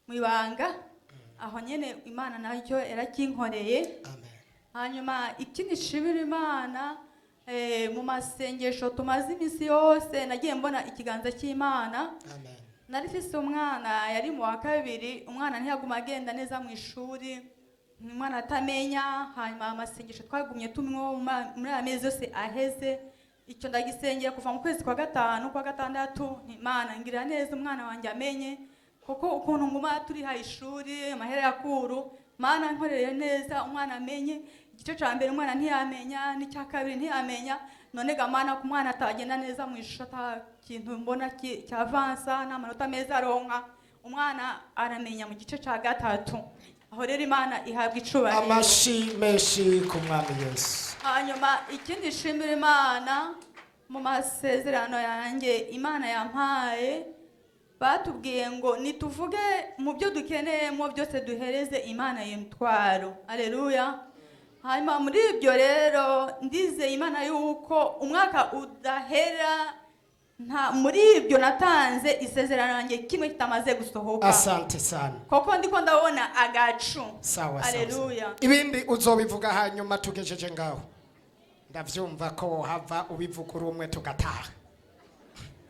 mwibanga aho nyene Imana nacyo yarakinkoreye. Amen. Hanyuma ikindi shibira Imana mu masengesho tumaze imisi yose nagiye mbona ikiganza cy'Imana. Amen. Nari mfise umwana yari mu wa kabiri, umwana ntiyaguma agenda neza mu ishuri, umwana atamenya. Hanyuma amasengesho twagumye tumwo muri amezi yose aheze. Icyo ndagisengera kuva mu kwezi kwa gatanu kwa gatandatu, Imana ngira neza umwana wanjye amenye, kuko ukuntu nguma turi ha ishuri amahera ya kuru, Mana nkorere neza umwana amenye. Igice ca mbere umwana ntiyamenya, n'icya kabiri ntiyamenya. None gamana ku mwana atagenda neza mu ishuri, ata kintu mbona cyavansa n'amanota meza aronka, umwana aramenya mu gice ca gatatu. Aho rero Imana ihabwa icubahiro. Amashi menshi ku mwami Yesu. Hanyuma ikindi shimira Imana mu masezerano yanjye Imana yampaye, batubwiye ngo nituvuge mu byo dukeneyemo byose duhereze Imana y'umutwaro. Aleluya. Hanyuma muri ibyo rero ndizeye Imana yuko umwaka udahera nta muri ibyo natanze isezerano yanjye kimwe kitamaze gusohoka. Asante sana. Koko ndiko ndabona agacu. Sawa. Aleluya. Ibindi uzobivuga hanyuma tugejeje ngaho. Ndavyumva ko hava ubivugura umwe tugataha.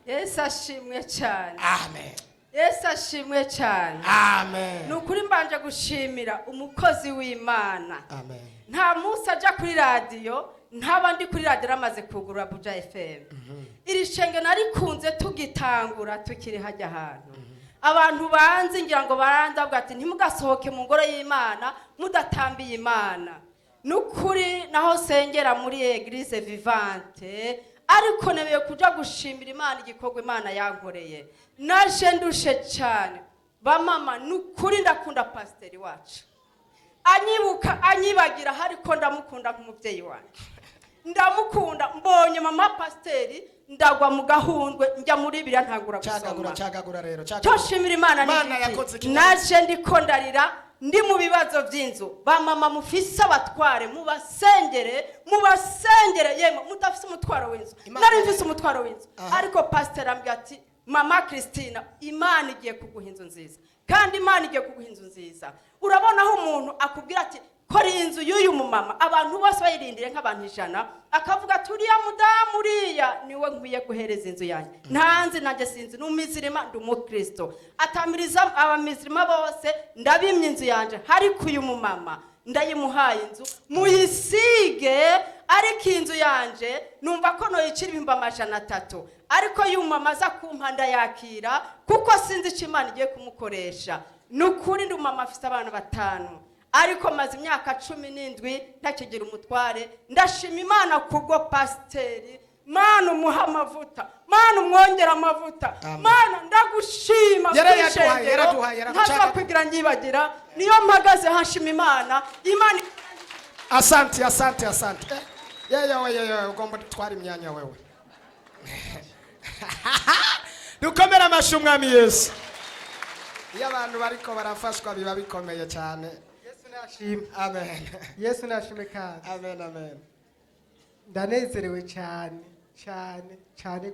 Yesu ashimwe cyane. Amen. Yesu ashimwe cyane. Amen. Nukuri mbanje gushimira umukozi w'Imana. Amen. Nta musa aja kuri radio, ntabandi kuri radio ramaze kugura Burya FM. Iri shenge narikunze tugitangura tukiri hajya ahantu. Abantu banzi ngira ngo barandavuga ati ntimugasohoke mu ngoro y'Imana mudatambiye Imana. Nukuri naho sengera muri Eglise Vivante, ariko nebeye kuja gushimira Imana igikorwa Imana yankoreye. Naje ndushe cyane. Bamama nukuri ndakunda pasiteri wacu. Anyibuka anyibagira hariko ndamukunda nk'umubyeyi wanjye. Ndamukunda mbonye mama pasiteri ndagwa mu gahundwe njya muri biriya ntagura gusoma. Cyagagura rero. Toshimira Imana n'iki. Naje ndiko ndarira ndi mu bibazo by'inzu. Ba mama mufise abatware mubasengere yemwe mutafise umutwaro w'inzu. Nari mfise umutwaro w'inzu. Ariko pasiteri ambwira ati Mama Christina, Imana igiye kuguha inzu nziza. Kandi Imana igiye kuguha inzu nziza. Urabona aho umuntu akubwira ati kora inzu y'uyu mumama, abantu bose bayirindire nk'abantu 100, akavuga ati uriya mudamu uriya niwe nkwiye guhereza inzu yanjye. Ntanzi nanjye sinzi n'umizirima ndi umukristo. Atamiriza abamizirima bose ndabimye inzu yanjye. Hariko uyu mumama ndayimuhaye inzu muyisige, ariko inzu yanjye numva ko noyicira ibihumbi 300. Ariko yumama aza kumpanda yakira kuko sinzi icyo Imana igiye kumukoresha. Nukuri ndi umama afite abana 5, ariko maze imyaka 17 ntakigira umutware. Ndashima Imana kubwo pasiteri. Mana umuha amavuta, Mana umwongera amavuta. Mana ndagushima yaraduhaye ntaza kugira nyibagira. Niyo mpagaze hashima Imana. Imana Asante. Yewe ugomba gutwara imyanya wewe. Dukomera amashyi umwami Yesu. Iyo abantu bariko barafashwa biba bikomeye cyane. Yesu nashimwe. Amen. Yesu nashimwe kandi. Amen. Ndanezerewe cyane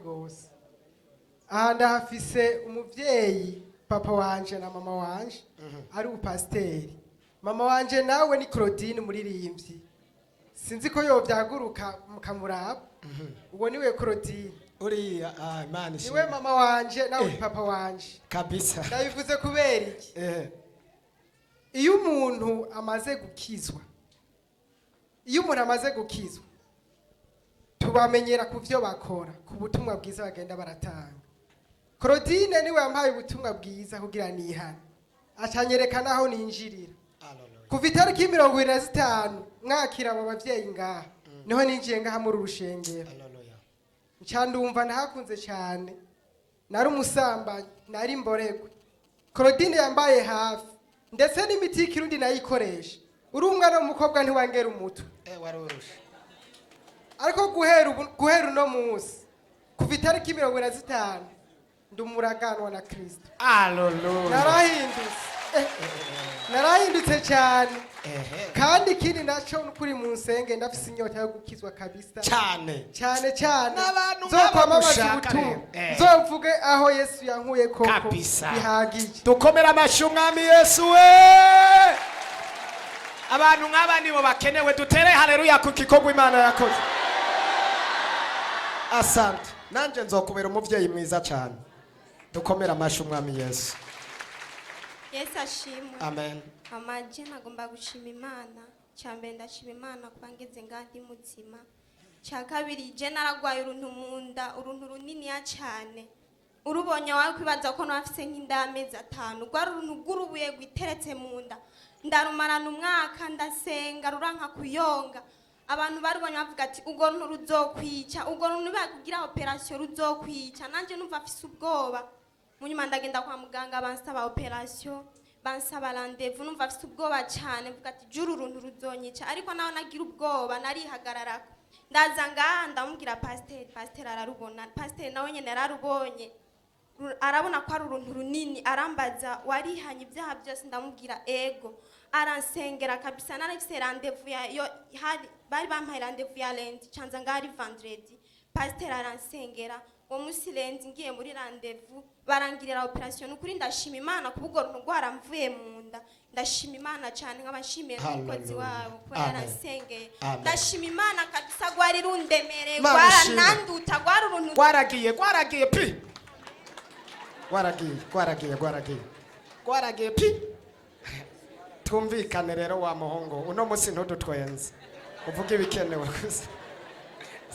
gose. Aha ndahafise umuvyeyi papa wanje na mama wanje ari upasiteri. Mama wanje nawe ni Claudine muririmbyi. Sinzi ko yo byaguruka mukamuraba. Uwo niwe Claudine. Uriya Imana ishimwe. Niwe mama wanje nawe papa wanje. Kabisa. Ndabivuze kubera iki? Iyo umuntu amaze gukizwa, tubamenyera ku byo bakora, ku butumwa bwiza bagenda baratanga. Claudine niwe yampaye ubutumwa bwiza kugira nihane. Acanyereka naho ninjirira. Kuva itariki 25 mwakira abo bavyeyi ngaha. Niho ninjiye ngaha muri urushengero. Ncandumva ndahakunze cyane. Nari umusamba, nari mboregwe. Claudine yambaye hafi. Ndetse n'imiti y'ikirundi nayikoresha. Uri umwana w'umukobwa ntiwangera umutu. Waroroshe. Ariko guhera uno munsi kuva itariki 25 ndumuraganwa na Kristo. Hallelujah. Narahindutse. narahindutse cyane ehe kandi ikindi naco nukuri mu nsenge ndafise inyota yo gukizwa kabisa cyane cyane cyane N'abantu nzokwamamaza nk'abo ubutumwa mushaka rero. nzovuge aho Yesu yankuye koko Kabisa. bihagije dukomera amashyi umwami Yesu we abantu nk'aba nibo bakenewe dutere haleluya ku gikorwa Imana yakoze asante nanje nzokubera umuvyeyi mwiza cyane dukomera amashyi umwami Yesu Yesu ashimwe. amen Amaje nagomba gushima Imana. Cyambere ndashima Imana kuba ngeze ngandi muzima. Cya kabiri je naragwaye uruntu munda, uruntu runini ya cyane. Urubonye wawe kwibaza ko nafise nk'indamezi 5. Gwari uruntu gurubuye gwiteretse munda. Ndarumarana umwaka ndasenga ruranka kuyonga. Abantu barubonye bavuga ati ugo nturuzokwica, ugo ntubakugira operation ruzokwica. Nanje numva afise ubwoba. Munyuma ndagenda kwa muganga bansaba operation. Bansaba rendez-vous numva afite ubwoba cyane mvuga ati juru uruntu ruzonyica ariko naho nagira ubwoba narihagararako ndaza ngaha ndamubwira pasteur ararubona pasteur nawe nyene yararubonye arabona ko ari uruntu runini arambaza warihanye ibyaha byose ndamubwira ego aransengera kabisa narafise rendez-vous yo bari bampaye rendez-vous ya lundi canza ngari vendredi pasteur aransengera uwo musi lenzi ngiye muri rendez-vous barangirira operation ukuri ndashima Imana kubwo runtu rwaramvuye mu nda ndashima Imana cyane nk'abashimiye n'umukozi wabo ko yarasengeye ndashima Imana kabisa gwari rundemere gwarananduta gwari uruntu gwaragiye pi gwaragiye pi tumvikane rero wa muhungu uno musi ntudutwenze uvuge ibikenewe gusa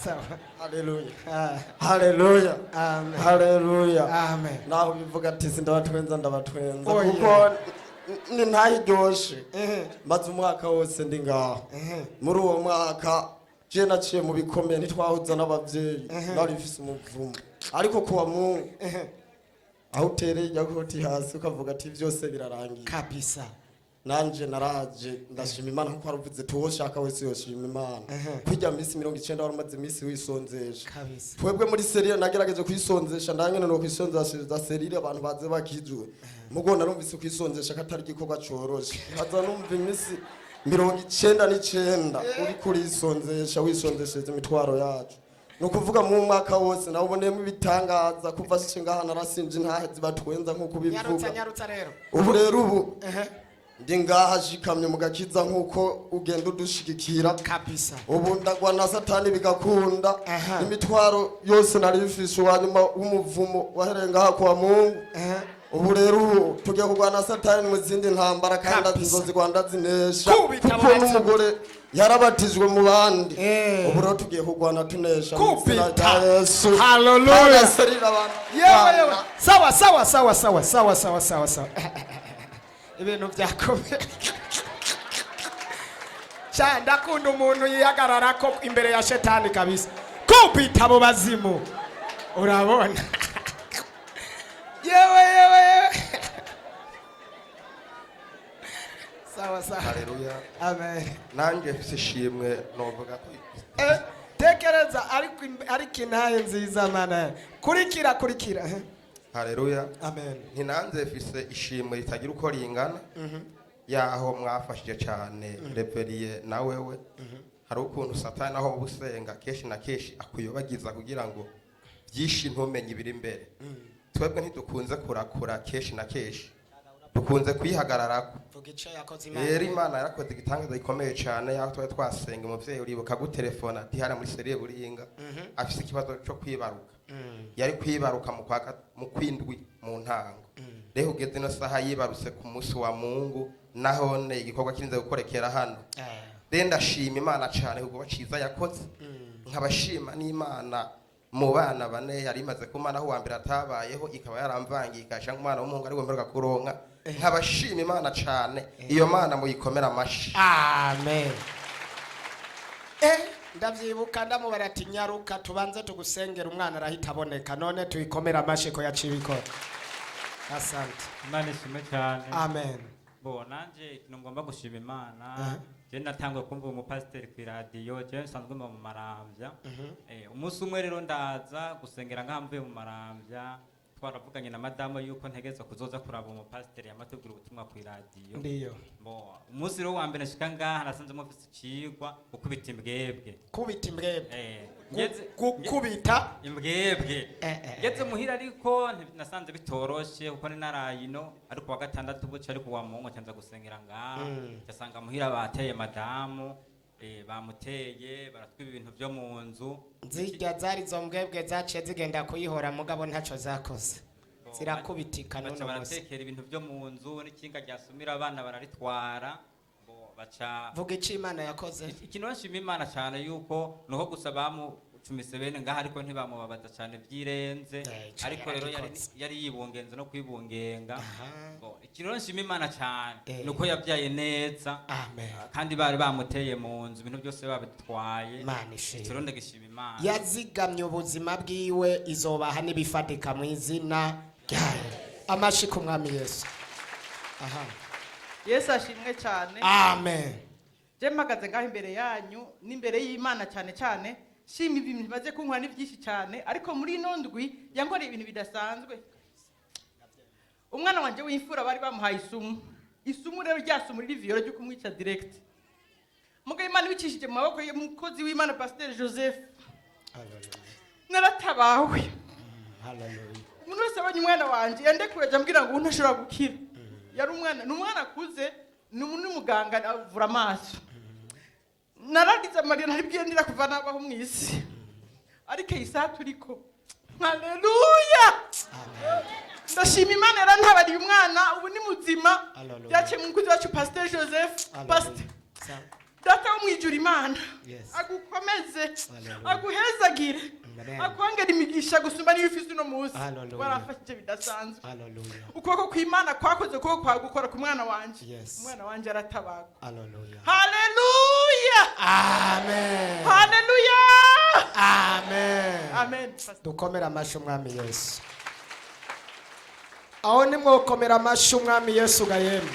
sawa haleluya Haleluya. amen Haleluya. amen Naho bivuga ati sindabatwenza ndabatwenza kuko ni ntahiryoshe. Maze umwaka wose ndi ngaho. Muri uwo mwaka je naciye mu bikomeye ntitwahuza n'abavyeyi nari mfise umuvumo. Ariko kuwa Mungu aho utereye yakoti hasi ukavuga ati byose birarangiye. kabisa Nanje naraje ndashima Imana kuko aravuze tuwoshaka wese yoshima Imana. Kwijya minsi 90 warumaze minsi wisonzesha. kabisa Twebwe muri serie nagerageje kwisonzesha ndanyene no kwisonzesha serie abantu baze bakijwe. Mugo narumvise kwisonzesha katari gikorwa coroshe. Haza numva iminsi 99 uri kurisonzesha wisonzesheje imitwaro yacu. Nukuvuga mu mwaka wose nawubonemo ibitangaza kuva shinga hana rasinje ntahe zibatwenza nkuko bivuga. nyarutsa rero Ubu rero ubu ndi ngaha shikamye mu gakiza nkuko ugenda udushigikira kabisa ubu ndagwa na satani bigakunda imitwaro yose nari bifishe wanyuma w'umuvumo wahereye ngaha kwa Mungu ubu rero tugiye kurwana satani mu zindi ntambara kandi azizozi Rwanda zinesha kuko n'umugore yarabatijwe mu bandi ubu rero tugiye kurwana tunesha mu izina rya Yesu haleluya yewe sawa ibintu byakomeye cyane ndakunda umuntu yihagarara ko imbere ya shetani kabisa kubita abo bazimu urabona yewe sawa haleluya amen nanjye mfise ishimwe novuga ko tekereza ariko intahe nziza mana kurikira haleluya amen ntinanze mfise ishimwe ritagira uko ringana yaho mwafashije cyane reveriye na wewe hari ukuntu satani aho ubusenga keshi na keshi akuyobagiza kugira ngo byinshi ntumenye ibiri imbere twebwe ntidukunze kurakura keshi na keshi dukunze kwihagararako rero Imana yarakoze igitangaza gikomeye cyane yaho twari twasenga umuvyeyi uribuka gutelefona ati hara muri serie buringa afise ikibazo cyo kwibaruka yari kwibaruka mu kwindwi mu ntango rero ugeze no saha yibarutse ku munsi wa Mungu nahone igikorwa kirinze gukorekera hano rero ndashima Imana cyane kuko baciza yakoze nkabashima n'Imana mu bana bane yari imaze kumana aho wambere atabayeho ikaba yaramvangikasha nk'umwana w'umuhungu ari wemberwa kuronka nkabashima Imana cyane iyo Mana muyikomera amashi amen ndavyibuka ndamubara ati nyaruka tubanze tugusengera umwana arahita aboneka none tuyikomera amashi ko yacibikora asante Imana ishimwe cyane amen bo nanje ikintu ngomba gushima Imana je natangwe kumva umupasiteri ku radio je nsanzwe mu maramvya umunsi umwe rero ndaza gusengera nkamvuye mu maramvya twaravuganye na madamu yuko ntegeza kuzoza kuraba umupasiteri yamatubwira ubutumwa ku radio. Ndiyo. Umunsi rero wa mbere nshika ngaha nasanze mufise icigwa gukubita imbwebwe. Kubita imbwebwe. Gukubita imbwebwe. Ngeze muhira ariko nasanze bitoroshe kuko ni narayino ariko wa gatandatu buca ariko wa Mungu cyanza gusengera ngaha. Cyasanga muhira bateye madamu bamuteye baratwiba ibintu byo mu nzu. Zirya zari zo mbwebwe zaciye zigenda kuyihora mugabo ntaco zakoze. Zirakubitika none baratekera ibintu byo mu nzu n'ikinga ryasumira abana bararitwara. Baca vuga iki Imana yakoze. Ikintu nshima Imana cyane yuko nuko gusa bamucumise bene ngaha ariko ntibamubabaza cyane byirenze ariko rero yari yibungenze no kwibungenga. Ikintu nshima Imana cyane nuko yabyaye neza. Amen. Kandi bari bamuteye mu nzu ibintu byose babitwaye. Ikirundo gishima Imana. Yazigamye ubuzima bwiwe izobaha nibifatika mu izina ryayo. Amashi ku mwami Yesu. Yesu ashimwe cyane. Amen. Je mpagaze ngaho imbere yanyu n'imbere y'Imana cyane cyane shima ibintu baze kunkora ni byinshi cyane ariko muri ino ndwi yankora ibintu bidasanzwe. Umwana wanje w'imfura bari bamuhaye isumu rero ryasumu riri viyoro ryo kumwica direct. Mugabe Imana bicishije mu maboko y'umukozi w'Imana Pasteur Joseph. Naratabawe. Hallelujah. Umuntu wese abonye umwana wanje yandekuye ambwira ngo ntashobora gukira. Yari umwana akuze n'umuganga avura amaso. Naragize Maria naribwiye ndira kuva nabaho mu isi. Ariko isa turiko. Haleluya. Ndashima Imana yarantabariye umwana ubu ni muzima. Yace mu mukozi wacu Pasteur Joseph. Pasteur. Data wo mwijura Imana. Agukomeze. Aguhezagire. Akwongera imigisha gusumba n'ibifisi no muzi. Warafashije bidasanzwe. Ukuboko kw'Imana kwakoze kuko kwagukora ku mwana wanje. Umwana wanje aratabaga. Haleluya. Amen. Haleluya. Amen. Amen. Dukomera amashu mwami Yesu. Aho ni mwokomera amashu mwami Yesu gayemwe.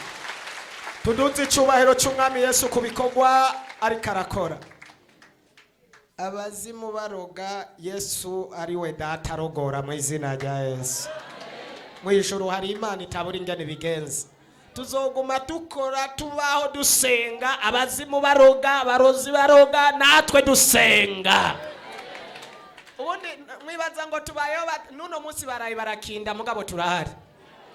Tuduze icubahiro c'umwami Yesu kubikogwa ariko arakora. Abazimu baroga Yesu ari we data arogora mu izina rya Yesu. Mu ijuru hari Imana itabura ingene bigenza. Tuzoguma dukora tubaho dusenga abazimu baroga abarozi baroga natwe dusenga. Ubundi mwibaza ngo tubayeho nuno munsi barayi barakinda mugabo turahari.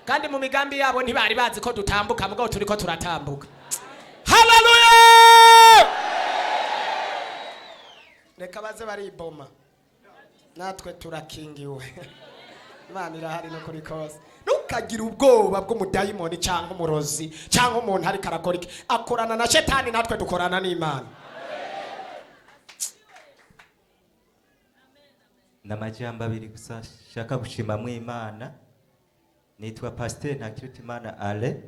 Kandi mu migambi yabo ntibari bazi ko dutambuka mugabo turiko turatambuka. Hallelujah! Reka baze bariboma. Natwe turakingiwe. Imana irahari no kuri kose. Nukagira ubwoba bw'umudayimoni cyangwa umurozi cyangwa umuntu ari karakora iki akorana na shetani natwe dukorana n'Imana. Namajambo abiri gusa shaka gushima mu Imana. Nitwa Pasteur Ntakirutimana Ale.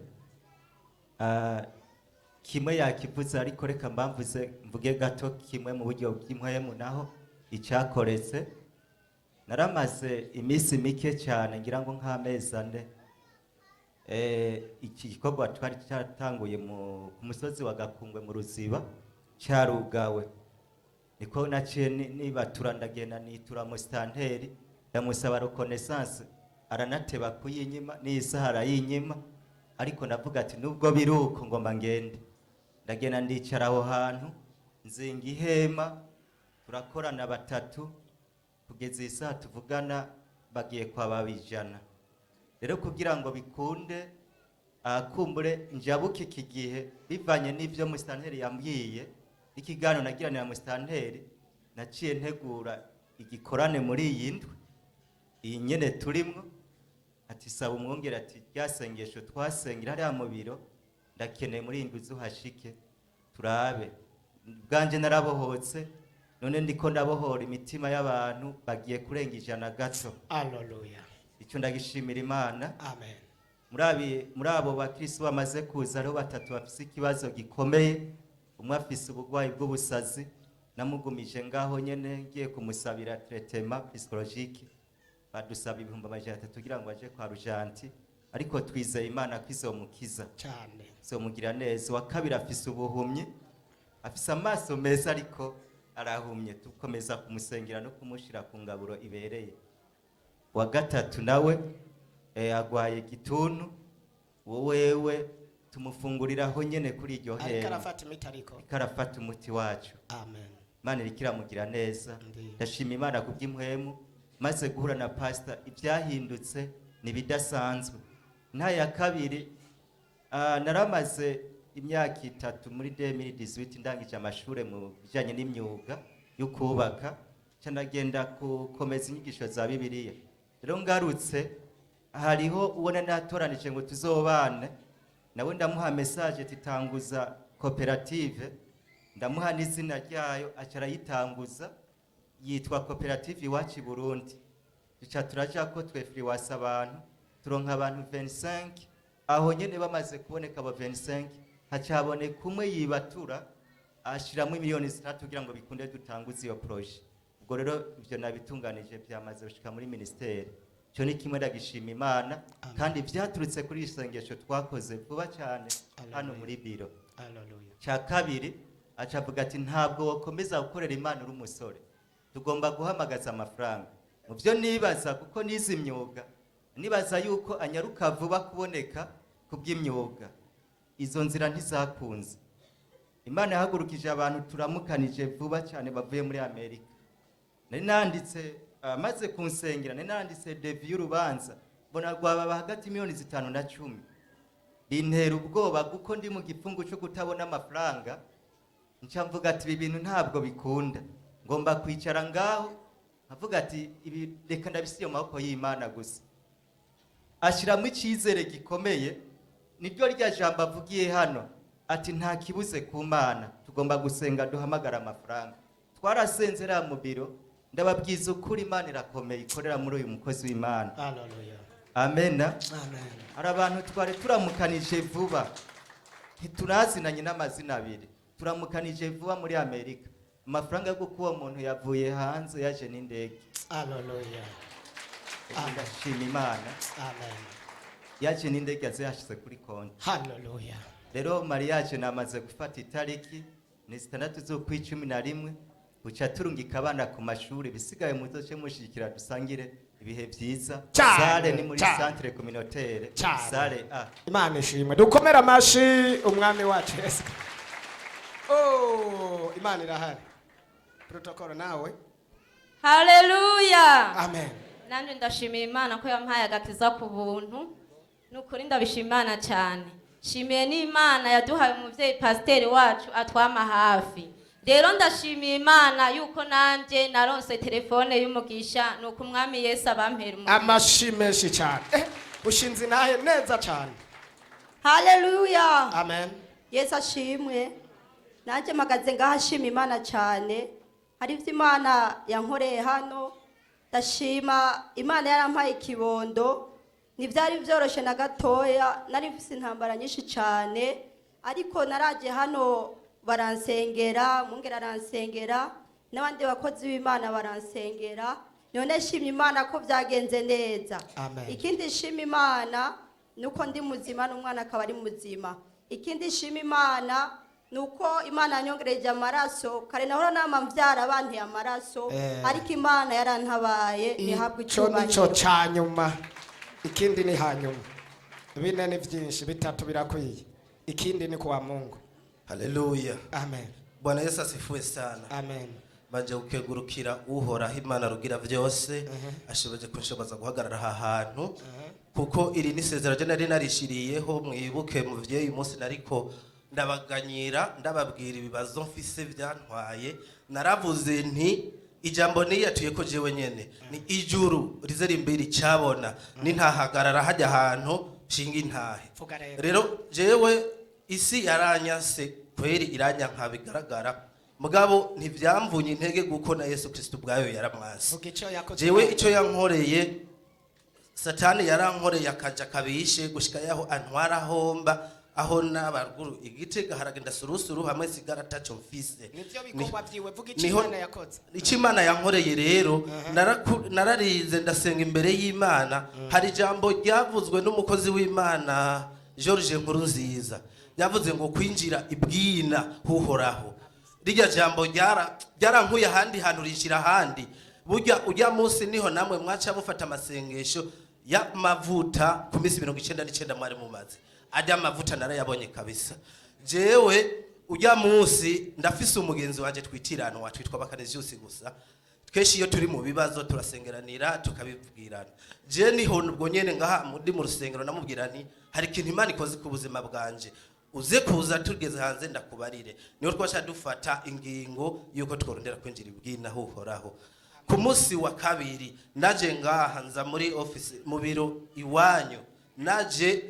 Kimwe yakivuze ariko reka mbamvuze mvuge gato kimwe mu buryo bw'impwemu naho icyakoretse. Naramaze iminsi mike cyane ngira ngo nk'amezi ane. Iki gikorwa twari cyatanguye ku musozi wa Gakungwe mu Ruziba cyarugawe. Niko naciye nibatura ndagenda nitura mu stanteri ndamusaba reconnaissance aranateba kuyinyima n'isahara yinyima ariko navuga ati nubwo biruko ngomba ngende. Ndagenda ndicara aho hantu nzinga ihema turakorana batatu kugeza isaha tuvugana bagiye kwa babijana. Rero kugira ngo bikunde akumbure njabuke iki gihe bivanye n'ivyo mu stanteri yambwiye ikiganiro nagiranira mu stanteri naciye ntegura igikorane muri iyi ndwi iyi nyene turimwo ati saba umwongera ati ryasengesho twasengera hariya mu biro ndakeneye muri indwi zuhashike turabe bwanje narabohotse none ndiko ndabohora imitima y'abantu bagiye kurenga 100 gato. Hallelujah. Icyo ndagishimira Imana. Amen. Muri abo bakristo bamaze kuza ariho batatu bafise ikibazo gikomeye. Umwe afise ubugwayi bw'ubusazi namugumije ngaho nyene ngiye kumusabira traitement psychologique. Badusaba 300 kugira ngo aje kwa Rujanti ariko twizeye Imana kwizomukiza cyane. Zomugira neza. Wa kabiri afise ubuhumyi afise amaso meza ariko arahumye tukomeza kumusengera no kumushira ku ngaburo ibereye. wa gatatu nawe agwaye gituntu wowewe tumufunguriraho nyene kuri iryo hema karafata imiti ariko karafata umuti wacu amen Imana irikiramugira neza ndashima Imana kuby'imwemu maze guhura na pastor ibyahindutse nibidasanzwe nta ya kabiri naramaze imyaka 3 muri 2018 ndangije amashure mu bijanye n'imyuga yo kubaka cyandagenda gukomeza inyigisho za Bibiliya rero ngarutse hariho ubona natoranije ngo tuzobane nawe ndamuha message titanguza koperative ndamuha n'izina ryayo acara yitanguza yitwa koperative iwacu Burundi duca turaja ko twefri wasa abantu turonka abantu 25 aho nyene bamaze kuboneka aba 25 hacabone kumwe yibatura ashiramo miliyoni 3 kugira ngo bikunde dutanguze iyo projet ubwo rero ivyo nabitunganije byamaze gushika muri ministeri cyo ni kimwe ndagishima Imana kandi byaturutse kuri isengesho twakoze vuba cyane hano muri biro haleluya cya kabiri acavuga ati ntabwo wakomeza gukorera Imana uri umusore tugomba guhamagaza amafaranga mu byo nibaza kuko nizi imyuga nibaza yuko anyaruka vuba kuboneka kuby'imyuga izo nzira ntizakunze Imana yahagurukije abantu turamukanije vuba cyane bavuye muri Amerika nari nanditse maze kunsengera nari nanditse devi y'urubanza mbona rwaba hagati miliyoni 5 na 10 bintera ubwoba kuko ndi mu gifungo cyo kutabona amafaranga nca mvuga ati ibi bintu ntabwo bikunda ngomba kwicara ngaho avuga ati ibi reka ndabisiye mu maboko y'Imana gusa ashiramo icyizere gikomeye niryo rya jambo avugiye hano ati nta kibuze ku Mana tugomba gusenga duhamagara amafaranga twarasenzera mu biro ndababwiza ukuri Imana irakomeye ikorera muri uyu mukozi w'Imana haleluya amen amen hari abantu twari turamukanije vuba ntiturazinanye n'amazina abiri turamukanije vuba muri Amerika amafaranga yo kuko umuntu yavuye hanze yaje n'indege haleluya ndashima Imana amen yaje n'indege yazashyize kuri konti haleluya rero mariage namaze gufata itariki ni 6 z'ukwicumi buca turungika abana ku mashuri bisigaye muzoce mushikira dusangire ibihe byiza sale ni muri centre communautaire sale Imana ishimwe dukomera amashi umwami wacu Yesu Imana irahari protocol nawe haleluya amen nanje ndashimiye Imana ko yampaye agakiza ku buntu nukuri ndabishima Imana cyane shimiye n'Imana yaduhaye umuvyeyi pasiteri wacu atwama hafi rero ndashimiye Imana yuko nanje naronse telefone y'umugisha nuko umwami Yesu abampera umugisha amashimeshi cyane ushinze nahe neza cyane haleluya amen Yesu ashimwe nanje magaze ngahashima Imana cyane hari ivyo Imana yankoreye hano ndashima Imana yarampaye ikibondo ntibyari byoroshe na gatoya nari mfise intambara nyinshi cyane ariko naraje hano baransengera mungera aransengera n'abandi bakozi b'Imana baransengera none shimye Imana ko byagenze neza ikindi shimye Imana nuko ndi muzima n'umwana akaba ari muzima ikindi shimye Imana nuko Imana yanyongereje amaraso kare nahora nama mvyara abanteye amaraso ariko Imana yarantabaye nihabwe icyubahiro nico cyanyuma ikindi ni hanyuma bine ni byinshi bitatu birakwiye ikindi ni kwa Mungu haleluya amen Bwana Yesu asifiwe sana amen baje gukegurukira uhoraho Imana rugira byose ashoboje kunshoboza guhagarara aha hantu kuko iri ni sezerano nari narishiriyeho mwibuke mu vyeyi umunsi nariko ndabaganyira ndababwira ibibazo mfise byantwaye naravuze nti ijambo niyatuye ko jewe nyene ni ijuru rize rimbiri cyabona ni ntahagarara hajya ahantu shinga intahe rero jewe isi yaranyase kweri iranyanka bigaragara mugabo ntivyamvunye intege guko na Yesu Kristo bwayo yaramwase jewe icyo yankoreye satani yarankoreye akaja kabishe gushika yaho antwara homba aho nabarguru igitega haragenda surusuru hamwe sigara tacho mfise nivyo bikorwa byiwe vuga Imana yakoze Imana yankoreye rero nararize ndasenga imbere y'Imana hari jambo ryavuzwe n'umukozi w'Imana George Nkurunziza yavuze ngo kwinjira ibwina huhoraho rijya jambo ryarankuye ahandi hantu rishira ahandi burya ujya munsi niho namwe mwaca mufata amasengesho y'amavuta ku minsi 99 mwari mumaze ajya amavuta narayabonye kabisa jewe ujya munsi ndafise umugenzi wanje twitirana watwitwa Bakaneziyusi gusa twese iyo turi mu bibazo turasengeranira tukabibwirana je niho ubwo nyene ngaha muri mu rusengero namubwira nti hari ikintu Imana ikoze ku buzima bwanje uze kuza tugeze hanze ndakubarire niho twasha dufata ingingo yuko tworondera kwinjira ibwina hohoraho ku munsi wa kabiri naje ngaha nza muri office mu biro iwanyu naje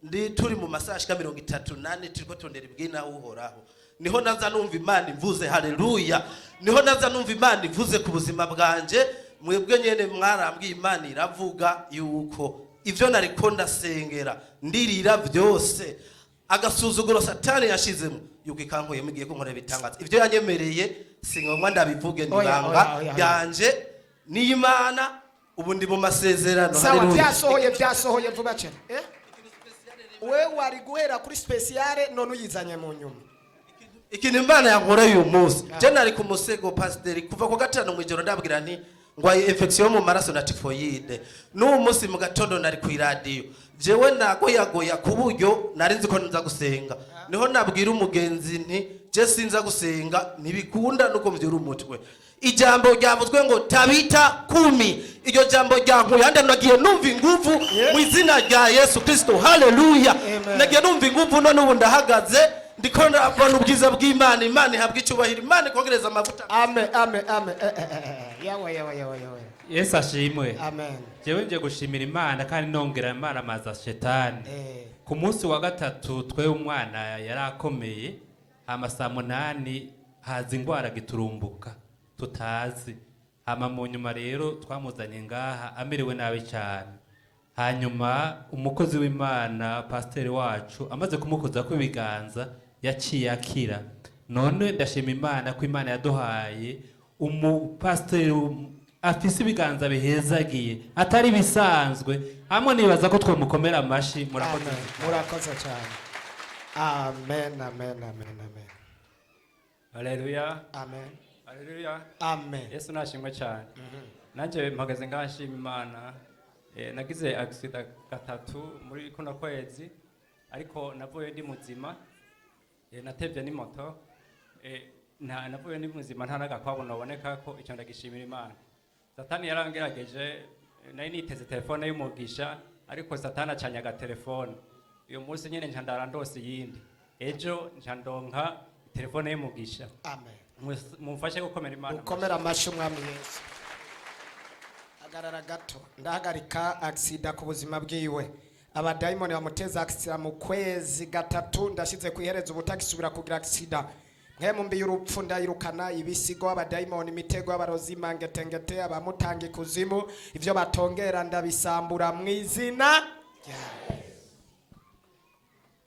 ndi turi mu masashika 38 turiko tondera ibwina hohoraho niho naza numva Imana ivuze haleluya niho naza numva Imana ivuze ku buzima bwanje mwebwe nyene mwarambwiye Imana iravuga yuko ivyo nariko ndasengera ndirira byose agasuzuguro satani yashizemo yuko ikankuye mugiye ko nkora bitangaza ivyo yanyemereye singomwa ndabivuge nibanga yanje ni Imana ubu ndi mu masezerano sawa byasohoye vuba cyane we wari guhera kuri speciale none uyizanye mu nyuma ikintu Imana yankoreye uyu munsi je nari ku musego pasiteri kuva ku gatano mu ijoro ndabwira nti ngwaye infection mu maraso na typhoid n'uwo munsi mu gatondo nari ku radio jewe nagoyagoya ku buryo nari nzi ko nza gusenga niho nabwira umugenzi nti je sinza gusenga ntibikunda nuko mvyura umutwe ijambo ryavuzwe ngo tabita 10 iryo jambo ryankuye hande nagiye numva inguvu mu izina rya Yesu Kristo haleluya nagiye numva inguvu none ubu ndahagaze ndikona abantu ubwiza bw'Imana Imana ihabwa icubahiro Imana ikongereza amavuta amen yawe Yesu ashimwe amen jewe nje gushimira Imana kandi nongera Imana amaza shetani ku munsi wa gatatu twe umwana yarakomeye amasaa 8 haza ingwara giturumbuka tutazi hama mu nyuma rero twamuzanye ngaha amerewe nabi cyane hanyuma umukozi w'Imana pasiteri wacu amaze kumukoza ko ibiganza yaciye akira none ndashima Imana ko Imana yaduhaye umupasiteri afise ibiganza bihezagiye atari bisanzwe hamwe nibaza ko twamukomera amashi murakoze cyane amen haleluya amen haleluya amen Yesu nashimwe cyane nanje mpagaze ngashima Imana nagize accident gatatu muri kuno kwezi ariko navuye ndi muzima natevye ni moto navuye ndi muzima ntanaga kwabona boneka ko icyo ndagishimira Imana satani yarangerageje nari niteze telefone y'umugisha ariko satani acanyaga telefone uyu munsi nyene ncandara ndose yindi ejo ncandonka telefone y'umugisha amen mumfashe gukomera Imana ukomera amashi umwami Yesu agarara gato ndahagarika accident ku buzima bwiwe abadayimoni bamuteza accident mu kwezi gatatu ndashize kwihereza ubutagisubira kugira accident nkemu mbi y'urupfu ndayirukana ibisigo abadayimoni imitego y'abarozi mangetengete abamutanga ikuzimu ivyo batongera ndabisambura mu izina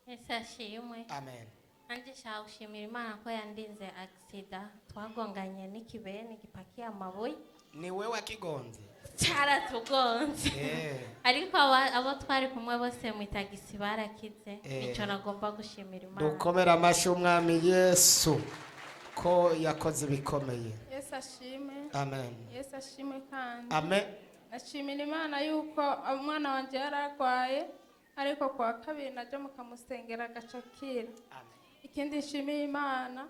Yesu ashimwe amen anje shawushimira Imana ko yandinze accident twagonganye n'ikibeni gipakiye amabuye ni wewe wakigonze cyaratugonze ariko abo twari kumwe bose mu tagisi barakize nico nagomba gushimira Imana dukomera amashi umwami Yesu ko yakoze bikomeye Yesu ashimwe amen Yesu ashimwe kandi amen ashimira Imana yuko umwana wanje yaragwaye ariko kwa kabiri naje mukamusengera gacakira ikindi nshimiye Imana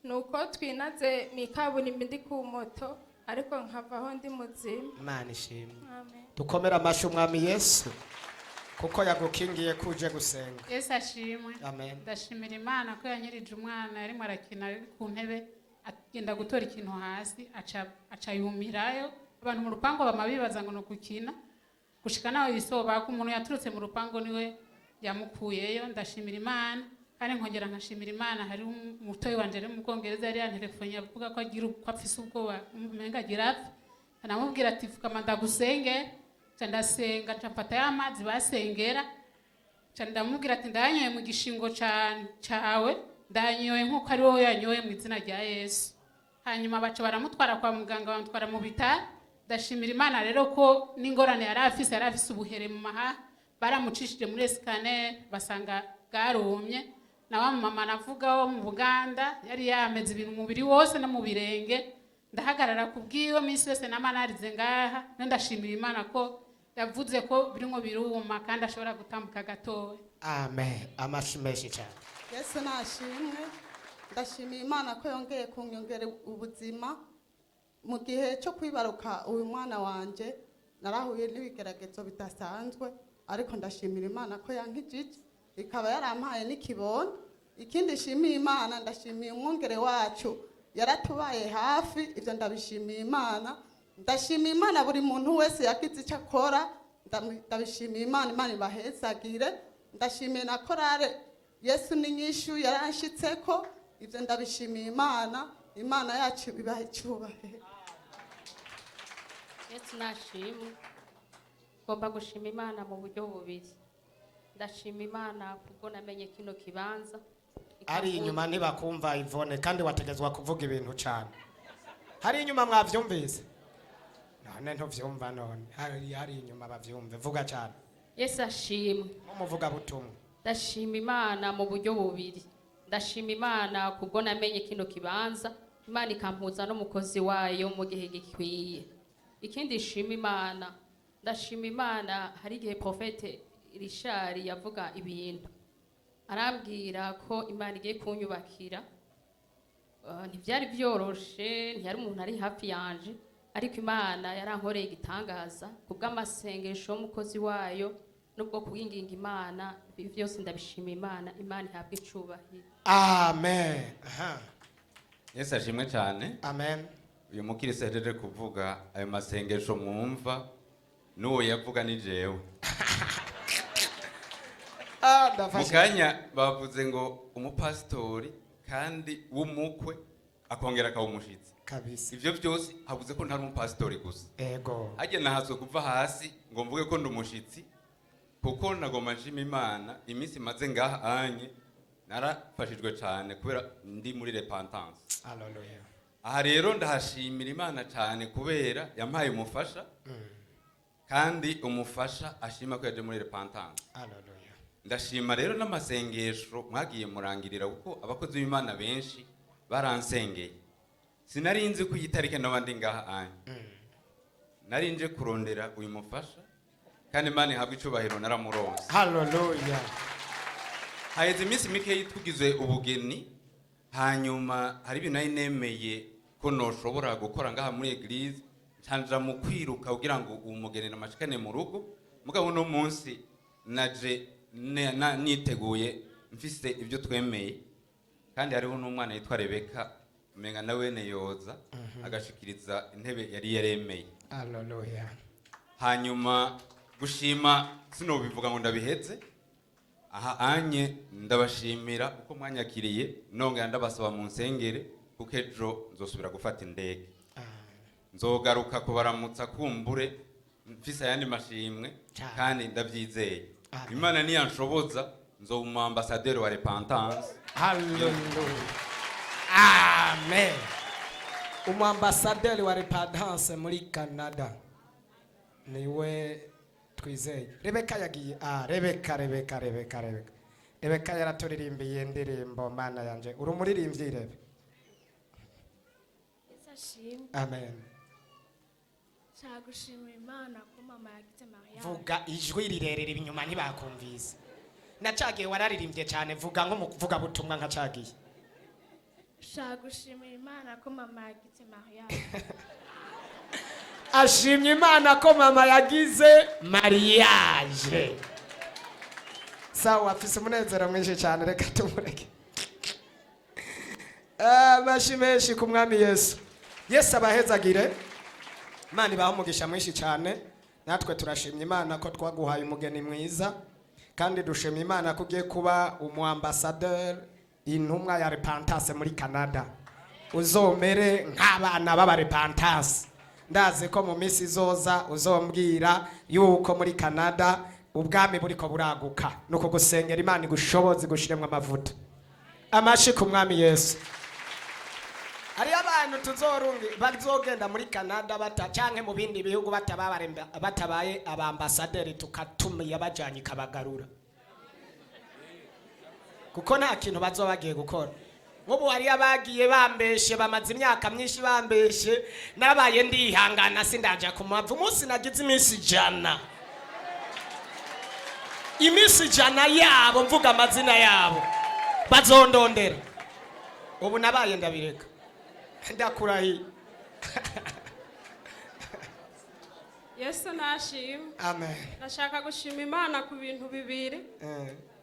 nuko twinaze mikaburimbi ndi ku moto ariko nkavaho ndi muzima Imana ishimwe dukomera amashi umwami Yesu kuko yagukingiye kuje gusenga Yesu ashimwe amen ndashimira Imana ko yanyirije umwana yari marakina ku ntebe agenda gutora ikintu hasi aca yumirayo abantu mu rupango bamabibaza ngo no gukina gushika nawe yisoba ko umuntu yaturutse mu rupango niwe yamukuyeyo ndashimira Imana kandi nkongera nkashimira Imana hari umutoyi wanje ari mu Bwongereza yari yantelefone avuga ko agira uko afise ubwoba umenga agira apfa anamubwira ati fukama ndagusenge ndasenga mfata y'amazi basengera ndamubwira ati ndanyoye mu gishingo cawe ndanyoye nk'uko ari wowe yanyoye mu izina rya Yesu hanyuma baca baramutwara kwa muganga bamutwara mu bitaro ndashimira Imana rero ko n'ingorane yari afise ubuhere mu maha baramucishije muri scanner basanga bwarumye na wa mama navuga wo mu Buganda yari yameze ibintu umubiri wose no mu birenge ndahagarara kubwiwe minsi yose namanarize ngaha ndashimira Imana ko yavuze ko birimo biruma kandi ashobora gutambuka gatoya. Amen. Amashimeshi cyane. Yesu nashimwe. Ndashimiye Imana ko yongeye kunyongera ubuzima mu gihe cyo kwibaruka uyu mwana wanje narahuye n'ibigeragezo bidasanzwe ariko ndashimira Imana ko yankijije ikaba yarampaye n'ikibono. Ikindi shimiye Imana ndashimiye umwongere wacu yaratubaye hafi ivyo ndabishimiye Imana. Ndashimiye Imana buri muntu wese yakize icyo akora ndabishimiye Imana. Imana ibahezagire. Ndashimiye na korale Yesu ni nyishu yaranshitseko ivyo ndabishimiye Imana. Imana yacu ibahe cyubahiro. Yesu nashimwe. Ngomba gushima Imana mu buryo bubiri. Ndashima Imana kubwo namenye kino kibanza. Ari inyuma ntibakumva Ivone kandi wategezwa kuvuga ibintu cyane. Hari inyuma mwavyumvise? None ntuvyumva none. Hari inyuma bavyumve vuga cyane. Yesu ashimwe. Umuvuga butumwa. Ndashima Imana mu buryo bubiri. Ndashima Imana kubwo namenye kino kibanza. Imana ikampuza n'umukozi wayo mu gihe gikwiye. Ikindi shima Imana. Ndashima Imana hari igihe profete Rishari yavuga ibintu. Arambwira ko Imana igiye kunyubakira. Ntibyari byoroshe, ntiyari umuntu ari hafi yanje, ariko Imana yarankoreye igitangaza kubw'amasengesho y'umukozi wayo nubwo kubwinginga Imana. Ibi byose ndabishima Imana. Imana ihabwe icubahiro. Amen. Aha. Yesu ashimwe cyane. Amen. Uyu mukirisi ahejeje kuvuga ayo masengesho mwumva n'uwo yavuga ni jewe. Mukanya bavuze ngo umupasitori kandi w'umukwe akongera akaba umushitsi kabisa. Ivyo byose habuze ko ntari umupasitori gusa. Ego. Haje nahazwe kuva hasi ngo mvuge ko ndi umushitsi kuko nagomba nshima Imana iminsi maze ngaha anye narafashijwe cyane kubera ndi muri repentance. Hallelujah. Aha rero ndahashimira Imana cyane kubera yampaye umufasha kandi umufasha ashima ko yaje muri repentance. Hallelujah. Ndashima rero n'amasengesho mwagiye murangirira kuko abakozi b'Imana benshi baransengeye. Sinari nzi ko iyitarike n'abandi ngaha anye. Nari nje kurondera uyu mufasha kandi Imana ihabwe icubahiro naramuronse. Hallelujah. Haheze iminsi mike yitwugize ubugeni hanyuma hari ibintu nari nemeye ko noshobora gukora ngaha muri eglise canja mu kwiruka kugira ngo umugeni namashikane mu rugo mugabo no munsi naje niteguye mfise ibyo twemeye kandi hariho n'umwana yitwa Rebeka umenga nawe neyoza agashikiriza intebe yari yaremeye. Hallelujah. Hanyuma gushima sinobivuga ngo ndabiheze. Aha anye ndabashimira uko mwanyakiriye nongera ndabasaba mu nsengere kuko ejo nzosubira gufata indege. Nzogaruka kubaramutsa kumbure mfise ayandi mashimwe kandi ndavyizeye. Imana niyanshoboza nzoba ambassadeur wa repentance. Hallelujah. Amen. Ambassadeur wa repentance muri Canada. Niwe twizeye. Rebeka yagiye. Rebeka yaraturirimbiye indirimbo Mana yanje. Uri umuririmbyi Rebe. Amen. Chagushimira Imana ko mama yagize Maria. Vuga ijwi rirerere inyuma ntibakumvise. Nacagiye wararirimbye cyane vuga nko muvuga butumwa nkacagiye. Chagushimira Imana ko mama yagize Maria. Ashimye Imana ko mama yagize mariage. Sawa afise umunezero mwinshi cyane reka tumureke. Bashimeshi ku mwami Yesu. Yesu abahezagire. Imana ibaha umugisha mwinshi cyane. Natwe turashimye Imana ko twaguhaye umugeni mwiza kandi dushimye Imana ko ugiye kuba umuambassadeur intumwa ya repentance muri Canada. Uzomere nk'abana b'aba repentance. Ndazi ko mu minsi izoza uzombwira yuko muri Canada ubwami buriko buraguka nuko gusengera Imana igushoboze gushiremwa amavuta. Amashi ku mwami Yesu. Hari abantu tuzorungi bazogenda muri Canada canke mu bindi bihugu batabaye abambassadeur tukatumiye abajanye kabagarura. Kuko nta kintu bazobagiye gukora. nk'ubu hari abagiye bambeshe bamaze imyaka myinshi bambeshe nabaye ndihangana sindaja ku mavu umunsi nagize iminsi 100 iminsi 100 yabo mvuga amazina yabo bazondondera ubu nabaye ndabireka ndakurahiye. Yesu nashimwe. Amen. Nashaka gushima Imana ku bintu bibiri.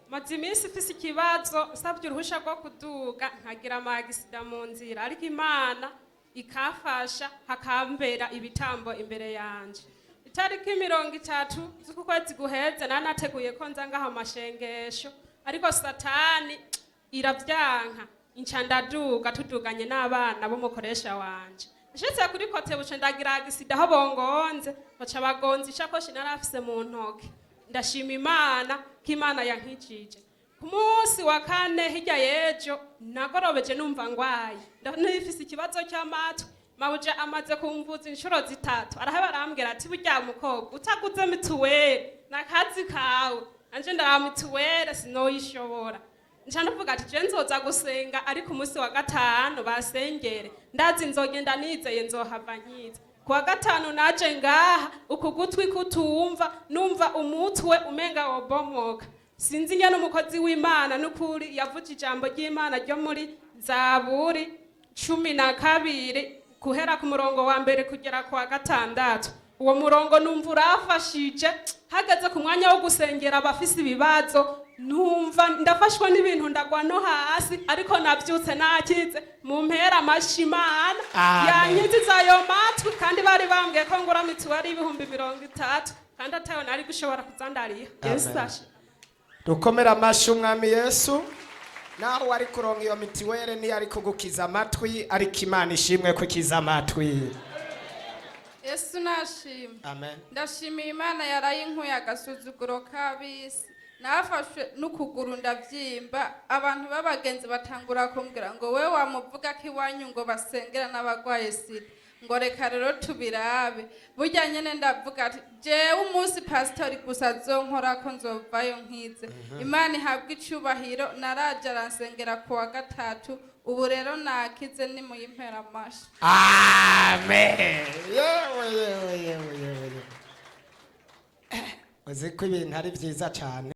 Maze iminsi mfise ikibazo nsabye uruhusha rwo kuduga nkagira amagisida mu nzira ariko Imana ikafasha hakambera ibitambo imbere yanje. Itariki 30 z'ukwezi guheze nanateguye ko nza ngaha amashengesho ariko satani iravyanka inca ndaduga tuduganye n'abana b'umukoresha wanje. Nshitse kuri kote buce ndagira agisida aho bongonze baca bagonza ishakoshi narafise mu ntoke. Ndashima Imana ko Imana yankijije. Ku munsi wa kane hirya yejo nagorobeje numva ngwaye. Nifise ikibazo cy'amatwi mawuje amaze kumvuza inshuro 3 araheba arambwira ati burya mukobwa utaguze mituweli nakazi kawe anje ndara mituweli sinoyishobora. Nca ndavuga ati je nzoza gusenga ariko umunsi wa gatanu basengere ndazi nzogenda nizeye nzohava nkiza. Kuwa gatanu naje ngaha ukugutwi kutumva numva umutwe umenga wobomoka. Sinzi nyene umukozi w'Imana n'ukuri yavuze ijambo ry'Imana ryo muri Zaburi 12 kuhera ku murongo wa mbere kugera kwa gatandatu. Uwo murongo numva urafashije hageze ku mwanya wo gusengera abafise ibibazo numva ndafashwa n'ibintu ndagwa no hasi ariko navyutse nakize mu mpera amashimana yanyiziza ayo matwi kandi bari bambwiye ko ngura mituweli 30 kandi atayo nari gushobora kuzandariha. Yesu ashe. Dukomera amashi umwami Yesu. Naho wari kuronka iyo mituweli ni ari kugukiza amatwi ariko Imana ishimwe ko kiza amatwi. Yesu nashimwe. Amen. Ndashimira Imana yarayinkuye agasuzuguro kabisi. Nafashwe n'ukuguru ndavyimba abantu babagenzi batangura kumbwira ngo we wamuvuga ko iwanyu ngo basengera n'abagwaye sida ngo reka rero tubirabe. Burya nyene ndavuga ati jewe umunsi pastori gusa azonkora ko nzovayo nkize. Imana ihabwa icubahiro naraje aransengera ku wa gatatu ubu rero nakize ni mu yimpera amashi. Amen. Yewe. Uzi ko ibintu ari byiza cyane.